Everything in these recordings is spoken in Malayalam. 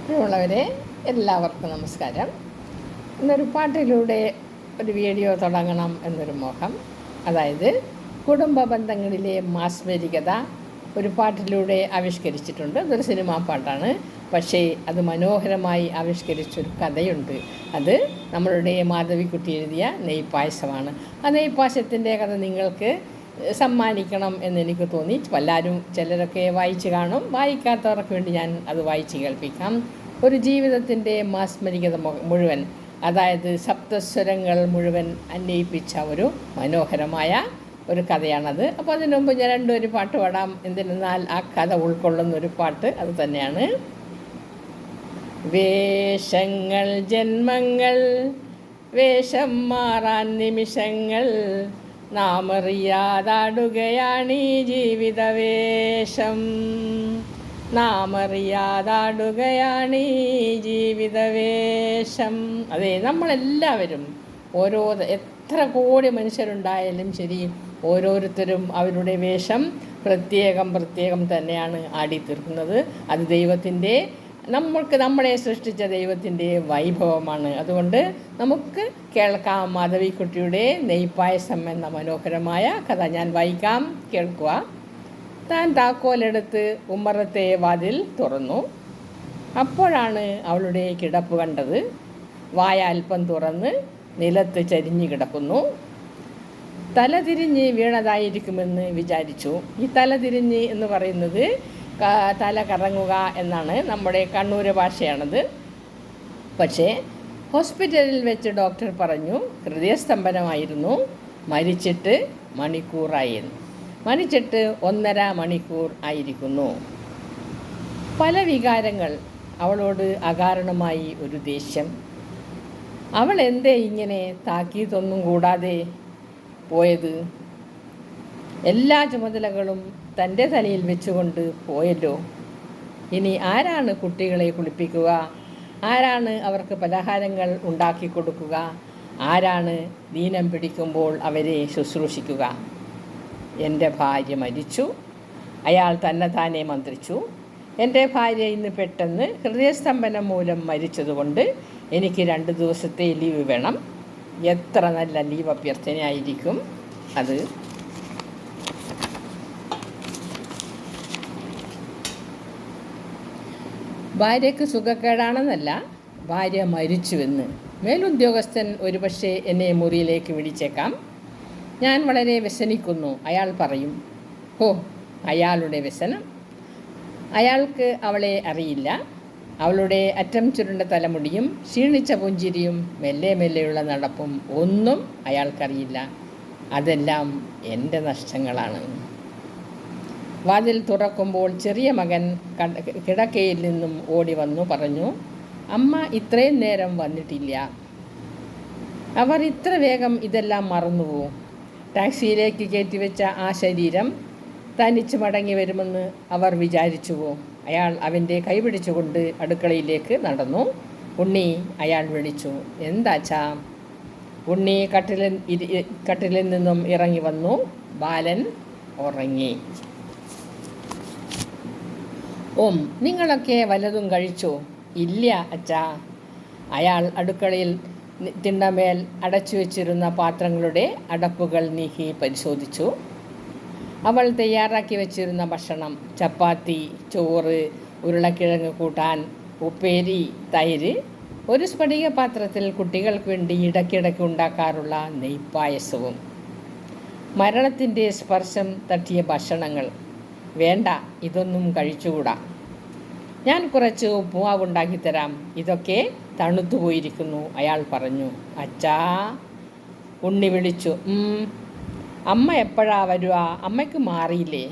പ്രിയമുള്ളവരെ, എല്ലാവർക്കും നമസ്കാരം. ഇന്നൊരു പാട്ടിലൂടെ ഒരു വീഡിയോ തുടങ്ങണം എന്നൊരു മോഹം. അതായത് കുടുംബ ബന്ധങ്ങളിലെ മാസ്മരികത ഒരു പാട്ടിലൂടെ ആവിഷ്കരിച്ചിട്ടുണ്ട്. അതൊരു സിനിമാ പാട്ടാണ്. പക്ഷേ അത് മനോഹരമായി ആവിഷ്കരിച്ചൊരു കഥയുണ്ട്. അത് നമ്മളുടെ മാധവിക്കുട്ടി എഴുതിയ നെയ്പായസമാണ്. ആ നെയ്പായസത്തിൻ്റെ കഥ നിങ്ങൾക്ക് സമ്മാനിക്കണം എന്നെനിക്ക് തോന്നി. എല്ലാവരും ചിലരൊക്കെ വായിച്ച് കാണും. വായിക്കാത്തവർക്ക് വേണ്ടി ഞാൻ അത് വായിച്ച് കേൾപ്പിക്കാം. ഒരു ജീവിതത്തിൻ്റെ മാസ്മരികത മുഴുവൻ, അതായത് സപ്തസ്വരങ്ങൾ മുഴുവൻ അന്വയിപ്പിച്ച ഒരു മനോഹരമായ ഒരു കഥയാണത്. അപ്പോൾ അതിനു മുമ്പ് ഞാൻ രണ്ടൊരു പാട്ട് പാടാം. എന്തിനെന്നാൽ ആ കഥ ഉൾക്കൊള്ളുന്നൊരു പാട്ട് അത് തന്നെയാണ്. വേഷങ്ങൾ ജന്മങ്ങൾ, വേഷം മാറാൻ നിമിഷങ്ങൾ, നാം അറിയാതാടുകയാണീ ജീവിതവേഷം, നാം അറിയാതാടുകയാണീ ജീവിതവേഷം. അതെ, നമ്മളെല്ലാവരും എത്ര കോടി മനുഷ്യരുണ്ടായാലും ശരി, ഓരോരുത്തരും അവരുടെ വേഷം പ്രത്യേകം തന്നെയാണ് ആടിത്തീർക്കുന്നത്. അത് ദൈവത്തിൻ്റെ, നമ്മളെ സൃഷ്ടിച്ച ദൈവത്തിൻ്റെ വൈഭവമാണ്. അതുകൊണ്ട് നമുക്ക് കേൾക്കാം മാധവിക്കുട്ടിയുടെ നെയ്പായസം എന്ന മനോഹരമായ കഥ. ഞാൻ വായിക്കാം, കേൾക്കുക. താൻ താക്കോലെടുത്ത് ഉമ്മറത്തെ വാതിൽ തുറന്നു. അപ്പോഴാണ് അവളുടെ കിടപ്പ് കണ്ടത്. വായ അല്പം തുറന്ന് നിലത്ത് ചരിഞ്ഞു കിടക്കുന്നു. തലതിരിഞ്ഞ് വീണതായിരിക്കുമെന്ന് വിചാരിച്ചു. ഈ തലതിരിഞ്ഞ് എന്ന് പറയുന്നത് തല കറങ്ങുക എന്നാണ്. നമ്മുടെ കണ്ണൂർ ഭാഷയാണത്. പക്ഷേ ഹോസ്പിറ്റലിൽ വെച്ച് ഡോക്ടർ പറഞ്ഞു ഹൃദയസ്തംഭനമായിരുന്നു, മരിച്ചിട്ട് മണിക്കൂറായിരുന്നു. മരിച്ചിട്ട് 1.5 മണിക്കൂർ ആയിരിക്കുന്നു. പല വികാരങ്ങൾ, അവളോട് അകാരണമായി ഒരു ദേഷ്യം. അവൾ എന്തേ ഇങ്ങനെ താക്കീതൊന്നും കൂടാതെ പോയത്? എല്ലാ ചുമതലകളും തൻ്റെ തലയിൽ വെച്ചുകൊണ്ട് പോയല്ലോ. ഇനി ആരാണ് കുട്ടികളെ കുളിപ്പിക്കുക? ആരാണ് അവർക്ക് പലഹാരങ്ങൾ ഉണ്ടാക്കി കൊടുക്കുക? ആരാണ് ദീനം പിടിക്കുമ്പോൾ അവരെ ശുശ്രൂഷിക്കുക? എൻ്റെ ഭാര്യ മരിച്ചു. അയാൾ തന്നെത്താനെ മന്ത്രിച്ചു. എൻ്റെ ഭാര്യ ഇന്ന് പെട്ടെന്ന് ഹൃദയസ്തംഭനം മൂലം മരിച്ചതുകൊണ്ട് എനിക്ക് 2 ദിവസത്തെ ലീവ് വേണം. എത്ര നല്ല ലീവ് അഭ്യർത്ഥനയായിരിക്കും അത്. ഭാര്യയ്ക്ക് സുഖക്കേടാണെന്നല്ല, ഭാര്യ മരിച്ചുവെന്ന്. മേലുദ്യോഗസ്ഥൻ ഒരുപക്ഷെ എന്നെ മുറിയിലേക്ക് വിളിച്ചേക്കാം. ഞാൻ വളരെ വ്യസനിക്കുന്നു, അയാൾ പറയും. ഓ, അയാളുടെ വ്യസനം! അയാൾക്ക് അവളെ അറിയില്ല. അവളുടെ അറ്റം ചുരുണ്ട തലമുടിയും ക്ഷീണിച്ച പുഞ്ചിരിയും മെല്ലെയുള്ള നടപ്പും ഒന്നും അയാൾക്കറിയില്ല. അതെല്ലാം എൻ്റെ നഷ്ടങ്ങളാണ്. വാതിൽ തുറക്കുമ്പോൾ ചെറിയ മകൻ കിടക്കയിൽ നിന്നും ഓടി വന്നു പറഞ്ഞു, അമ്മ ഇത്രയും നേരം വന്നിട്ടില്ല. അവർ ഇത്ര വേഗം ഇതെല്ലാം മറന്നുപോകും. ടാക്സിയിലേക്ക് കയറ്റിവെച്ച ആ ശരീരം തനിച്ച് മടങ്ങി വരുമെന്ന് അവർ വിചാരിച്ചുവോ? അയാൾ അവൻ്റെ കൈ പിടിച്ചുകൊണ്ട് അടുക്കളയിലേക്ക് നടന്നു. ഉണ്ണി, അയാൾ വിളിച്ചു. എന്താച്ചാ? ഉണ്ണി കട്ടിലിൽ നിന്നും ഇറങ്ങി വന്നു. ബാലൻ ഉറങ്ങി. ഓം, നിങ്ങളൊക്കെ വല്ലതും കഴിച്ചോ? ഇല്ല അച്ഛാ. അയാൾ അടുക്കളയിൽ തിണ്ണമേൽ അടച്ചു വെച്ചിരുന്ന പാത്രങ്ങളുടെ അടപ്പുകൾ നീക്കി പരിശോധിച്ചു. അവൾ തയ്യാറാക്കി വെച്ചിരുന്ന ഭക്ഷണം, ചപ്പാത്തി, ചോറ്, ഉരുളക്കിഴങ്ങ് കൂട്ടാൻ, ഉപ്പേരി, തൈര്, ഒരു സ്ഫടിക പാത്രത്തിൽ കുട്ടികൾക്ക് വേണ്ടി ഇടയ്ക്കിടയ്ക്ക് ഉണ്ടാക്കാറുള്ള നെയ്പായസവും. മരണത്തിൻ്റെ സ്പർശം തട്ടിയ ഭക്ഷണങ്ങൾ. വേണ്ട, ഇതൊന്നും കഴിച്ചുകൂടാ. ഞാൻ കുറച്ച് ഉപ്പുമാവുണ്ടാക്കി തരാം. ഇതൊക്കെ തണുത്തു പോയിരിക്കുന്നു, അയാൾ പറഞ്ഞു. അച്ഛാ, ഉണ്ണി വിളിച്ചു. അമ്മ എപ്പോഴാ വരുക? അമ്മയ്ക്ക് മാറിയില്ലേ?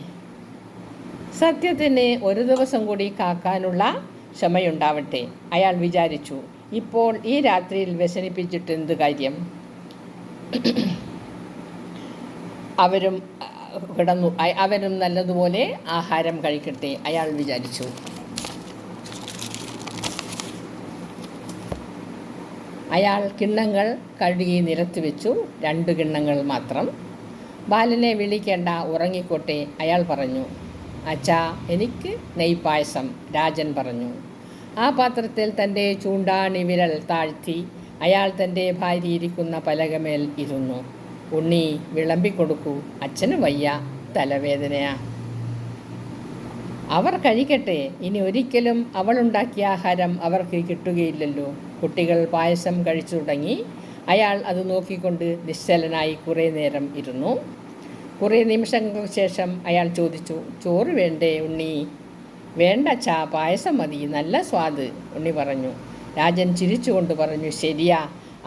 സത്യത്തിന് ഒരു ദിവസം കൂടി കാക്കാനുള്ള ക്ഷമയുണ്ടാവട്ടെ, അയാൾ വിചാരിച്ചു. ഇപ്പോൾ ഈ രാത്രിയിൽ വ്യസനിപ്പിച്ചിട്ട് എന്ത് കാര്യം? അവരും നല്ലതുപോലെ ആഹാരം കഴിക്കട്ടെ, അയാൾ വിചാരിച്ചു. അയാൾ കിണ്ണങ്ങൾ കഴുകി നിരത്തി വെച്ചു. 2 കിണ്ണങ്ങൾ മാത്രം. ബാലനെ വിളിക്കേണ്ട, ഉറങ്ങിക്കോട്ടെ, അയാൾ പറഞ്ഞു. അച്ഛാ, എനിക്ക് നെയ്പായസം, രാജൻ പറഞ്ഞു. ആ പാത്രത്തിൽ തൻ്റെ ചൂണ്ടാണി വിരൽ താഴ്ത്തി അയാൾ തൻ്റെ ഭാര്യ ഇരിക്കുന്ന പലകമേൽ ഇരുന്നു. ഉണ്ണി, വിളമ്പിക്കൊടുക്കൂ, അച്ഛന് വയ്യ, തലവേദനയാ. അവർ കഴിക്കട്ടെ, ഇനി ഒരിക്കലും അവളുണ്ടാക്കിയ ആഹാരം അവർക്ക് കിട്ടുകയില്ലല്ലോ. കുട്ടികൾ പായസം കഴിച്ചു തുടങ്ങി. അയാൾ അത് നോക്കിക്കൊണ്ട് നിശ്ചലനായി കുറേ നേരം ഇരുന്നു. കുറേ നിമിഷങ്ങൾക്ക് ശേഷം അയാൾ ചോദിച്ചു, ചോറ് വേണ്ടേ ഉണ്ണി? വേണ്ട അച്ഛാ, പായസം മതി, നല്ല സ്വാദ്, ഉണ്ണി പറഞ്ഞു. രാജൻ ചിരിച്ചുകൊണ്ട് പറഞ്ഞു, ശരിയാ,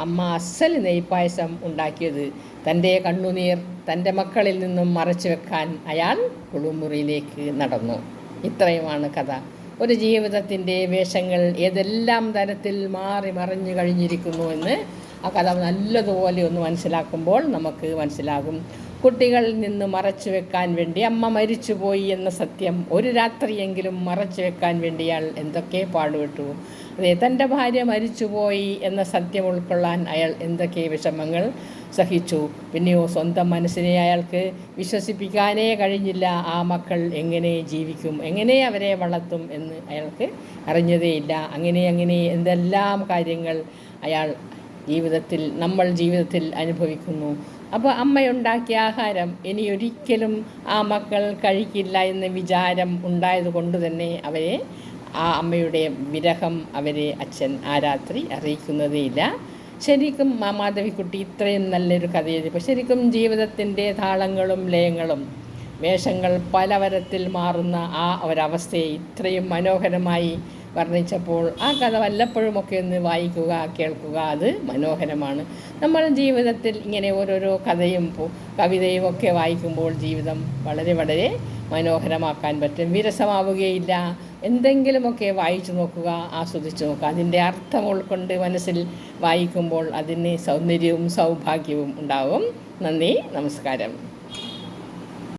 അമ്മ അസ്സൽ നെയ്പായസം ഉണ്ടാക്കിയത്. തൻ്റെ കണ്ണുനീർ തൻ്റെ മക്കളിൽ നിന്നും മറച്ചു വെക്കാൻ അയാൾ കുളിമുറിയിലേക്ക് നടന്നു. ഇത്രയുമാണ് കഥ. ഒരു ജീവിതത്തിൻ്റെ വേഷങ്ങൾ ഏതെല്ലാം തരത്തിൽ മാറി മറിഞ്ഞു കഴിഞ്ഞിരിക്കുന്നു എന്ന് ആ കഥ നല്ലതുപോലെ ഒന്ന് മനസ്സിലാക്കുമ്പോൾ നമുക്ക് മനസ്സിലാകും. കുട്ടികളിൽ നിന്ന് മറച്ചു വെക്കാൻ വേണ്ടി അമ്മ മരിച്ചുപോയി എന്ന സത്യം ഒരു രാത്രിയെങ്കിലും മറച്ചു വെക്കാൻ വേണ്ടി അയാൾ എന്തൊക്കെ പാടുപെട്ടു. അതെ, തൻ്റെ ഭാര്യ മരിച്ചുപോയി എന്ന സത്യം ഉൾക്കൊള്ളാൻ അയാൾ എന്തൊക്കെ വിഷമങ്ങൾ സഹിച്ചു. പിന്നെയോ സ്വന്തം മനസ്സിനെ അയാൾക്ക് വിശ്വസിപ്പിക്കാനേ കഴിഞ്ഞില്ല. ആ മക്കൾ എങ്ങനെ ജീവിക്കും, എങ്ങനെ അവരെ വളർത്തും എന്ന് അയാൾക്ക് അറിഞ്ഞതേയില്ല. അങ്ങനെ എന്തെല്ലാം കാര്യങ്ങൾ അയാൾ നമ്മൾ ജീവിതത്തിൽ അനുഭവിക്കുന്നു. അപ്പോൾ അമ്മയുണ്ടാക്കിയ ആഹാരം ഇനിയൊരിക്കലും ആ മക്കൾ കഴിക്കില്ല എന്ന വിചാരം ഉണ്ടായത് കൊണ്ട് തന്നെ ആ അമ്മയുടെ വിരഹം അവരെ അച്ഛൻ ആ രാത്രി അറിയിക്കുന്നതേയില്ല. ശരിക്കും മാധവിക്കുട്ടി ഇത്രയും നല്ലൊരു കഥ എഴുതിയപ്പോൾ ശരിക്കും ജീവിതത്തിൻ്റെ താളങ്ങളും ലയങ്ങളും വേഷങ്ങൾ പലതരത്തിൽ മാറുന്ന ആ ഒരവസ്ഥയെ ഇത്രയും മനോഹരമായി വർണ്ണിച്ചപ്പോൾ ആ കഥ വല്ലപ്പോഴുമൊക്കെ ഒന്ന് വായിക്കുക, കേൾക്കുക, അത് മനോഹരമാണ്. നമ്മൾ ജീവിതത്തിൽ ഇങ്ങനെ ഓരോരോ കഥയും കവിതയും ഒക്കെ വായിക്കുമ്പോൾ ജീവിതം വളരെ വളരെ മനോഹരമാക്കാൻ പറ്റും. വിരസമാവുകയില്ല. എന്തെങ്കിലുമൊക്കെ വായിച്ചു നോക്കുക, ആസ്വദിച്ച് നോക്കുക. അതിൻ്റെ അർത്ഥം ഉൾക്കൊണ്ട് മനസ്സിൽ വായിക്കുമ്പോൾ അതിന് സൗന്ദര്യവും സൗഭാഗ്യവും ഉണ്ടാവും. നന്ദി, നമസ്കാരം.